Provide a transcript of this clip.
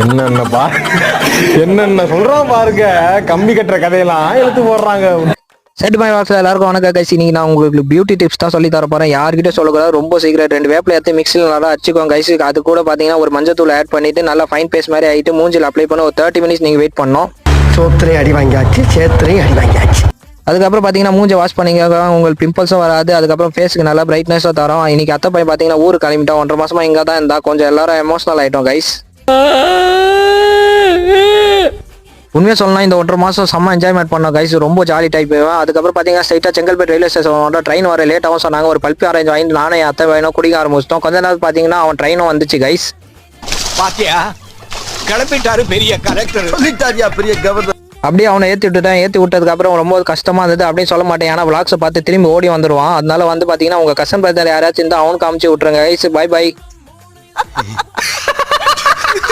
என்னென்ன என்னென்ன சொல்றான் பாருங்க, கம்பி கட்டுற கதையெல்லாம் எடுத்து போடுறாங்க. செட் பை வாக்ஸ்ல எல்லாருக்கும் வணக்கம் கைஸ். இன்னைக்கு நான் உங்களுக்கு பியூட்டி டிப்ஸ் தான் சொல்லி தர போறேன். யார்கிட்ட சொல்லக்கூடாது, ரொம்ப சீக்கிரம் 2 வேப்பிலை எடுத்து மிக்ஸில் நல்லா அடிச்சுக்கோங்க கைஸ். அது கூட பார்த்தீங்கன்னா ஒரு மஞ்சத்தூள் ஆட் பண்ணிட்டு நல்லா ஃபைன் பேஸ்ட் மாதிரி ஆகிட்டு மூஞ்சில் அப்ளை பண்ண ஒரு 30 மினிட்ஸ் நீங்கள் வெயிட் பண்ணணும். சோத்திரையும் அடி வாங்கியாச்சு, சேத்திரையும் அடி வாங்கியாச்சு. அதுக்கப்புறம் பார்த்தீங்கன்னா மூஞ்சை வாஷ் பண்ணிங்க, உங்களுக்கு பிம்பிள்ஸும் வராது. அதுக்கப்புறம் ஃபேஸுக்கு நல்லா பிரைட்னஸாக தரும். இன்னைக்கு அத்தை பையன் பார்த்தீங்கன்னா ஊருக்கு கிளம்பிட்டா, 1.5 மாசமா இங்கே தான் இருந்தா. கொஞ்சம் எல்லாரும் எமோஷனல் ஆகிட்டோம் கைஸ். உண்மையாக சொல்லலாம், இந்த 1.5 மாதம் செம்ம என்ஜாய்மெண்ட் பண்ணோம் கைஸ். ரொம்ப ஜாலி டைப். அதுக்கப்புறம் பார்த்தீங்கன்னா ஸ்ட்ரைட்டாக செங்கல்பேட் ரயில்வே ஸ்டேஷன் ட்ரெயின் வர லேட் ஆகும் சொன்னாங்க. ஒரு பல்பி ஆரஞ்சு வாங்கி நானே அத்தை வேணும் குடிக்க ஆரம்பிச்சிட்டோம். கொஞ்ச நேரம் பார்த்தீங்கன்னா அவன் ட்ரெயினும் வந்துச்சு கைஸ். பாத்தியா, கிளப்பிட்டாரு பெரிய கலெக்டர், சொல்லிட்டாரியா பெரிய கவர்னர். அப்படியே அவனை ஏற்றி விட்டதுக்கு அப்புறம் ரொம்ப கஷ்டமா இருந்தது அப்படின்னு சொல்ல மாட்டேன். ஏன்னா விளாக்ஸை பார்த்து திரும்பி ஓடி வந்துடுவான். அதனால வந்து பார்த்தீங்கன்னா உங்க கசன் பிரதர் யாராச்சும் இருந்தால் அவனுக்கு காமிச்சு விட்டுருங்க கைஸ். By by.